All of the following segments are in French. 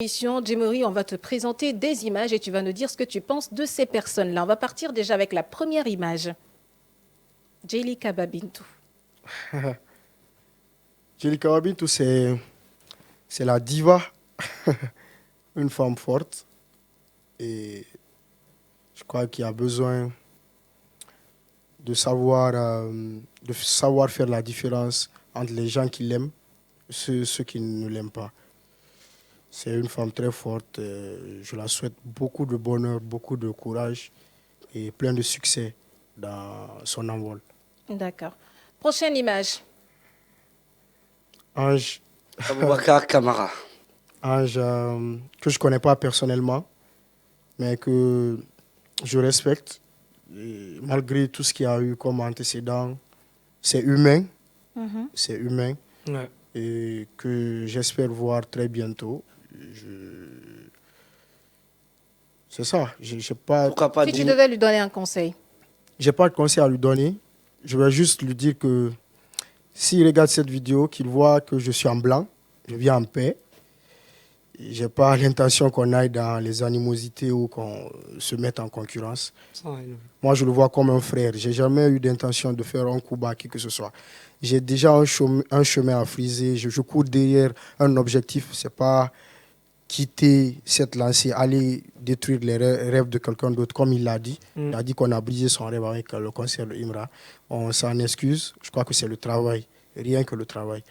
Djemouri, on va te présenter des images et tu vas nous dire ce que tu penses de ces personnes-là. On va partir déjà avec la première image. Jelika Babintou. Jelika Babintou, c'est la diva, une femme forte. Et je crois qu'il y a besoin de savoir faire la différence entre les gens qui l'aiment et ceux qui ne l'aiment pas. C'est une femme très forte. Je la souhaite beaucoup de bonheur, beaucoup de courage et plein de succès dans son envol. D'accord. Prochaine image. Ange. Aboubakar Kamara. Ange que je ne connais pas personnellement, mais que je respecte. Et malgré tout ce qu'il y a eu comme antécédent, c'est humain. C'est humain. Ouais. Et que j'espère voir très bientôt. C'est ça. J'ai pas... Pourquoi pas Si tu dire... devais lui donner un conseil. J'ai pas de conseil à lui donner. Je vais juste lui dire que s'il regarde cette vidéo, qu'il voit que je suis en blanc, je viens en paix. Je n'ai pas l'intention qu'on aille dans les animosités ou qu'on se mette en concurrence. Moi, je le vois comme un frère. Je n'ai jamais eu d'intention de faire un coup bas à qui que ce soit. J'ai déjà un chemin à friser. Je cours derrière un objectif. Ce n'est pas quitter cette lancée, aller détruire les rêves de quelqu'un d'autre, comme il l'a dit. Il a dit qu'on a brisé son rêve avec le concert de Imra. On s'en excuse. Je crois que c'est le travail, rien que le travail.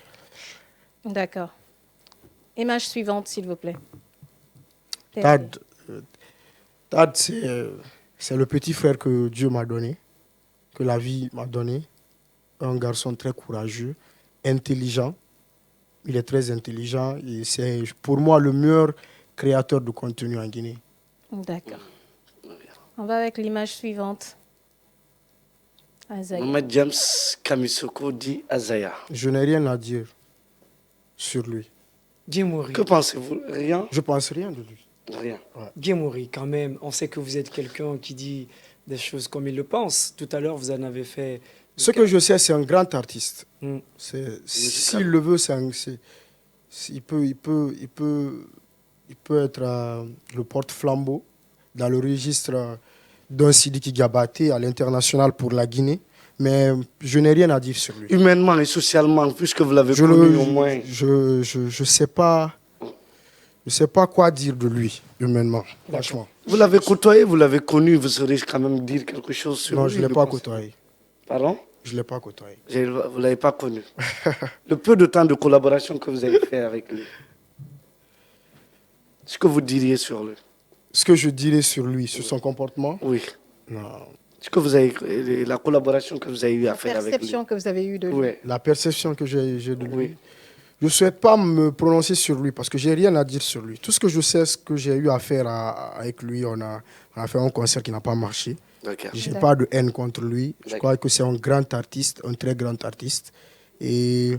D'accord. Image suivante, s'il vous plaît. Tad, c'est le petit frère que Dieu m'a donné, que la vie m'a donné. Un garçon très courageux, intelligent. Il est très intelligent et c'est pour moi le meilleur créateur de contenu en Guinée. D'accord. On va avec l'image suivante. Azaya. Mohamed James Kamisoko dit Azaya. Je n'ai rien à dire sur lui. Djemouri. Que pensez-vous? Rien? Je pense rien de lui. Rien. Ouais. Djemouri, quand même, on sait que vous êtes quelqu'un qui dit des choses comme il le pense. Tout à l'heure, vous en avez fait... Ce que je sais, c'est un grand artiste. Mm. S'il le veut, il peut être le porte-flambeau dans le registre d'un Sidiki Diabaté à l'international pour la Guinée. Mais je n'ai rien à dire sur lui. Humainement et socialement, puisque vous l'avez connu au moins. Je sais pas quoi dire de lui, humainement, franchement. Vous l'avez côtoyé, vous l'avez connu, vous saurez quand même dire quelque chose sur lui. Non, je ne l'ai pas côtoyé. Pardon? Je ne l'ai pas côtoyé. Vous ne l'avez pas connu. Le peu de temps de collaboration que vous avez fait avec lui. Ce que vous diriez sur lui? Ce que je dirais sur lui, sur son comportement? Oui. Non. Ce que vous avez, la collaboration que vous avez eu à faire avec lui. La perception que vous avez eue de lui. Oui. La perception que j'ai de lui. Oui. Je ne souhaite pas me prononcer sur lui parce que je n'ai rien à dire sur lui. Tout ce que je sais, ce que j'ai eu à faire avec lui, on a fait un concert qui n'a pas marché. Je n'ai pas de haine contre lui. Je crois que c'est un grand artiste, un très grand artiste. Et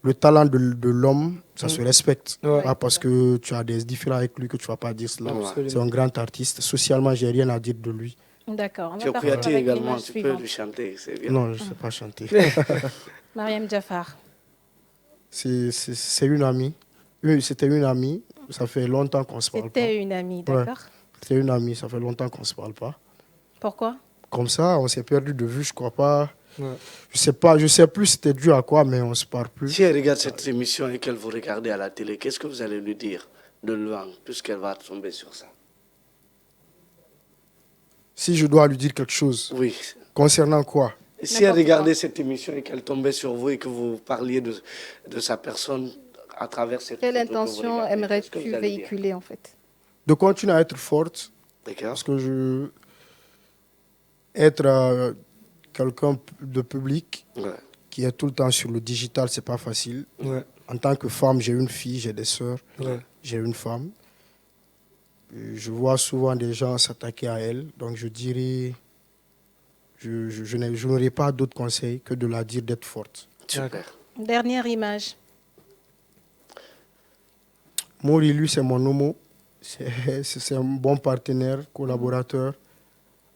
le talent de l'homme, ça se respecte. Ouais. Pas parce que tu as des différends avec lui que tu ne vas pas dire cela. C'est un grand artiste. Socialement, je n'ai rien à dire de lui. D'accord. Tu as Kouyaté également, tu peux lui chanter, c'est bien. Non, je ne sais pas chanter. Mariam Jafar. C'est une amie. C'était une amie. Ça fait longtemps qu'on ne se parle pas. C'était une amie, d'accord. Ouais. C'était une amie, ça fait longtemps qu'on ne se parle pas. Pourquoi? Comme ça, on s'est perdu de vue, je crois pas. Ouais. Je sais plus c'était dû à quoi, mais on ne se parle plus. Si elle regarde cette émission et qu'elle vous regarde à la télé, qu'est-ce que vous allez lui dire de loin, puisqu'elle va tomber sur ça? Si je dois lui dire quelque chose, Oui. concernant quoi? Et si elle regardait cette émission et qu'elle tombait sur vous et que vous parliez de sa personne à travers cette Quelle photo que vous intention regardez, aimerais-tu qu'est-ce que vous allez dire? véhiculer en fait? De continuer à être forte, D'accord. parce que être quelqu'un de public Ouais. qui est tout le temps sur le digital, c'est pas facile. Ouais. En tant que femme, j'ai une fille, j'ai des sœurs, Ouais. j'ai une femme. Je vois souvent des gens s'attaquer à elle, donc je dirais, je n'aurai pas d'autre conseil que de la dire d'être forte. Super. Dernière image. Mori, lui, c'est mon homo. C'est un bon partenaire, collaborateur,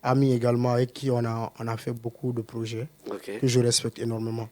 ami également, avec qui on a fait beaucoup de projets Ok. que je respecte énormément.